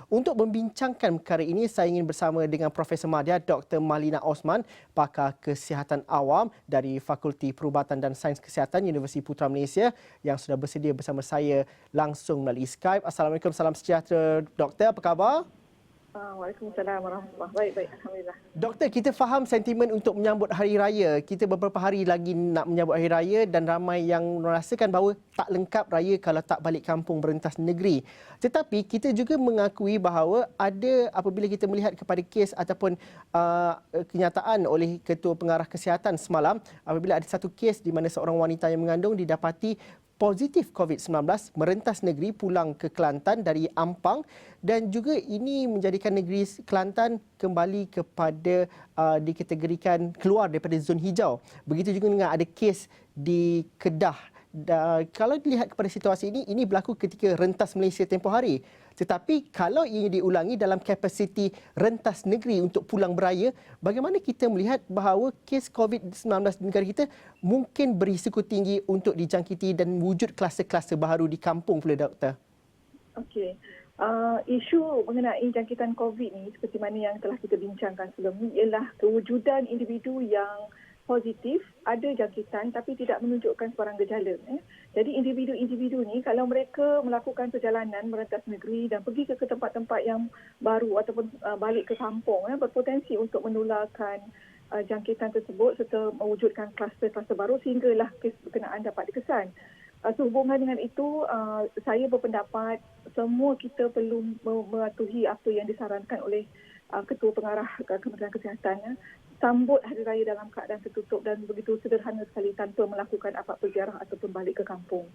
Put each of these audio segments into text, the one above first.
Untuk membincangkan perkara ini, saya ingin bersama dengan Profesor Madya Dr. Malina Osman, pakar kesihatan awam dari Fakulti Perubatan dan Sains Kesihatan Universiti Putra Malaysia yang sudah bersedia bersama saya langsung melalui Skype. Assalamualaikum, salam sejahtera Doktor, apa khabar? Waalaikumsalam warahmatullahi. Baik, alhamdulillah. Doktor, kita faham sentimen untuk menyambut Hari Raya. Kita beberapa hari lagi nak menyambut Hari Raya dan ramai yang merasakan bahawa tak lengkap raya kalau tak balik kampung berentas negeri. Tetapi kita juga mengakui bahawa ada apabila kita melihat kepada kes ataupun kenyataan oleh Ketua Pengarah Kesihatan semalam, apabila ada satu kes di mana seorang wanita yang mengandung didapati positif COVID-19 merentas negeri pulang ke Kelantan dari Ampang dan juga ini menjadikan negeri Kelantan kembali kepada dikategorikan keluar daripada zon hijau. Begitu juga dengan ada kes di Kedah. Kalau dilihat kepada situasi ini berlaku ketika rentas Malaysia tempoh hari. Tetapi kalau ini diulangi dalam kapasiti rentas negeri untuk pulang beraya, bagaimana kita melihat bahawa kes COVID-19 di negara kita mungkin berisiko tinggi untuk dijangkiti dan wujud kluster-kluster baru di kampung pula, Doktor? Okey. Isu mengenai jangkitan COVID ni seperti mana yang telah kita bincangkan sebelum ni ialah kewujudan individu yang positif, ada jangkitan tapi tidak menunjukkan sebarang gejala. Jadi individu-individu ni kalau mereka melakukan perjalanan merentas negeri dan pergi ke tempat-tempat yang baru ataupun balik ke kampung, berpotensi untuk menularkan jangkitan tersebut serta mewujudkan kluster-kluster baru sehinggalah kes berkenaan dapat dikesan. Sehubungan dengan itu, saya berpendapat semua kita perlu mematuhi apa yang disarankan oleh Ketua Pengarah Kementerian Kesihatan, sambut Hari Raya dalam keadaan tertutup dan begitu sederhana sekali tanpa melakukan apa-apa ziarah ataupun balik ke kampung.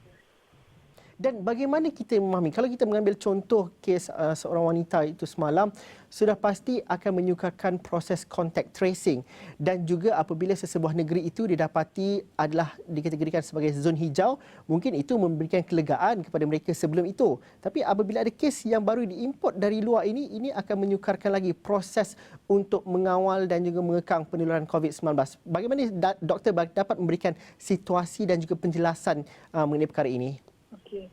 Dan bagaimana kita memahami, kalau kita mengambil contoh kes seorang wanita itu semalam, sudah pasti akan menyukarkan proses contact tracing dan juga apabila sesebuah negeri itu didapati adalah dikategorikan sebagai zon hijau, mungkin itu memberikan kelegaan kepada mereka sebelum itu. Tapi apabila ada kes yang baru diimport dari luar ini akan menyukarkan lagi proses untuk mengawal dan juga mengekang penularan COVID-19. Bagaimana doktor dapat memberikan situasi dan juga penjelasan mengenai perkara ini? Okey.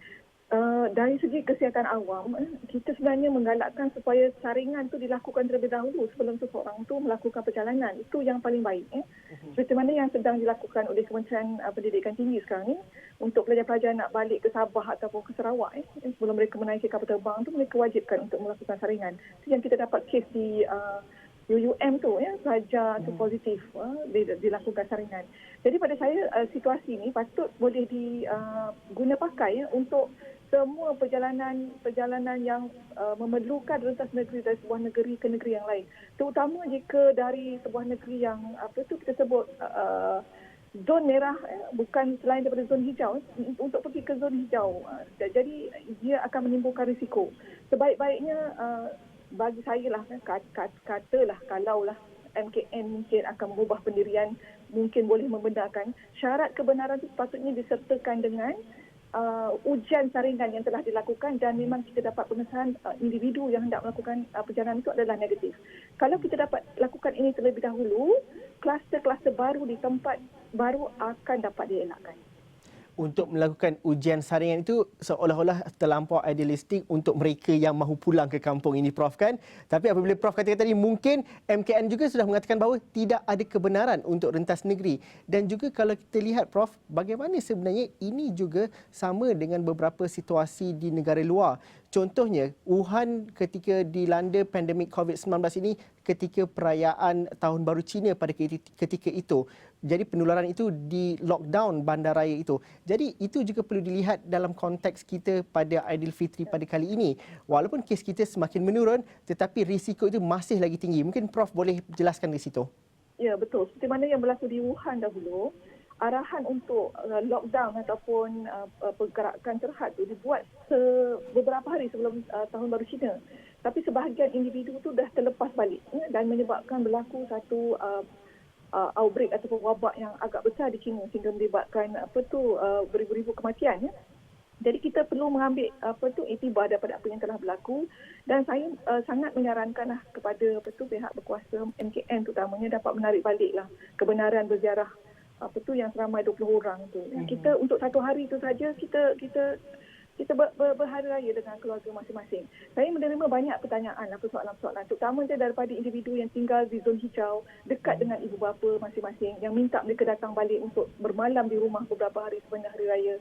Dari segi kesihatan awam, kita sebenarnya menggalakkan supaya saringan itu dilakukan terlebih dahulu sebelum seseorang itu melakukan perjalanan. Itu yang paling baik. Seperti mana yang sedang dilakukan oleh Kementerian Pendidikan Tinggi sekarang ni untuk pelajar-pelajar nak balik ke Sabah ataupun ke Sarawak. Sebelum mereka menaiki kapal terbang itu mereka wajibkan untuk melakukan saringan. Itu yang kita dapat kes di UUM tu, pelajar tu positif, dilakukan saringan. Jadi pada saya situasi ini patut boleh diguna pakai untuk semua perjalanan yang memerlukan rentas negeri dari sebuah negeri ke negeri yang lain. Terutama jika dari sebuah negeri yang kita sebut zon merah, bukan selain daripada zon hijau, untuk pergi ke zon hijau. Jadi dia akan menimbulkan risiko. Sebaik-baiknya bagi saya lah, katalah kalaulah MKN mungkin akan mengubah pendirian, mungkin boleh membenarkan syarat kebenaran itu sepatutnya disertakan dengan ujian saringan yang telah dilakukan dan memang kita dapat pengesahan individu yang hendak melakukan perjalanan itu adalah negatif. Kalau kita dapat lakukan ini terlebih dahulu, kluster-kluster baru di tempat baru akan dapat dielakkan. Untuk melakukan ujian saringan itu seolah-olah terlampau idealistik untuk mereka yang mahu pulang ke kampung ini, Prof, kan? Tapi apabila Prof katakan tadi, mungkin MKN juga sudah mengatakan bahawa tidak ada kebenaran untuk rentas negeri. Dan juga kalau kita lihat, Prof, bagaimana sebenarnya ini juga sama dengan beberapa situasi di negara luar. Contohnya, Wuhan ketika dilanda pandemik COVID-19 ini ketika perayaan Tahun Baru Cina pada ketika itu. Jadi penularan itu di lockdown bandaraya itu. Jadi itu juga perlu dilihat dalam konteks kita pada Aidilfitri pada kali ini. Walaupun kes kita semakin menurun tetapi risiko itu masih lagi tinggi. Mungkin Prof boleh jelaskan di situ. Ya, betul. Seperti mana yang berlaku di Wuhan dahulu, arahan untuk lockdown ataupun pergerakan terhad itu dibuat beberapa hari sebelum Tahun Baru Cina. Tapi sebahagian individu itu dah terlepas balik dan menyebabkan berlaku satu outbreak ataupun wabak yang agak besar di China sehingga menyebabkan beribu-ribu kematian. Jadi kita perlu mengambil iktibar daripada apa yang telah berlaku dan saya sangat menyarankanlah kepada pihak berkuasa MKN terutamanya dapat menarik baliklah kebenaran berziarah yang seramai 20 orang tu. Kita untuk satu hari itu saja kita kita berhari raya dengan keluarga masing-masing. Saya menerima banyak pertanyaan, persoalan-persoalan, terutamanya daripada individu yang tinggal di zon hijau, dekat dengan ibu bapa masing-masing, yang minta mereka datang balik untuk bermalam di rumah beberapa hari sepanjang hari raya.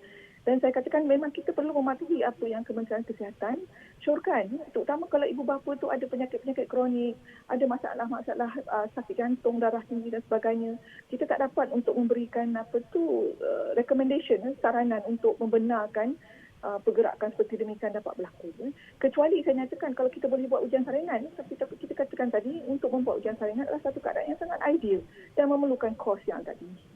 Dan saya katakan memang kita perlu mematuhi apa yang Kementerian Kesihatan syorkan, terutama kalau ibu bapa tu ada penyakit-penyakit kronik, ada masalah-masalah sakit jantung, darah tinggi dan sebagainya. Kita tak dapat untuk memberikan recommendation, saranan untuk membenarkan pergerakan seperti demikian dapat berlaku. Kecuali saya nyatakan kalau kita boleh buat ujian saringan, tapi kita katakan tadi untuk membuat ujian saringan adalah satu keadaan yang sangat ideal dan memerlukan kos yang agak tinggi.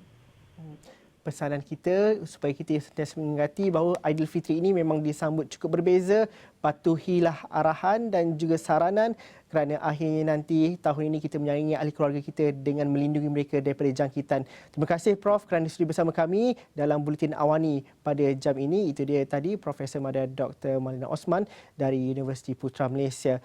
Pesanan kita supaya kita sentiasa mengingati bahawa Aidilfitri ini memang disambut cukup berbeza. Patuhilah arahan dan juga saranan kerana akhirnya nanti tahun ini kita menyayangi ahli keluarga kita dengan melindungi mereka daripada jangkitan. Terima kasih Prof kerana sudi bersama kami dalam Buletin Awani pada jam ini. Itu dia tadi Profesor Madya Dr. Malina Osman dari Universiti Putra Malaysia.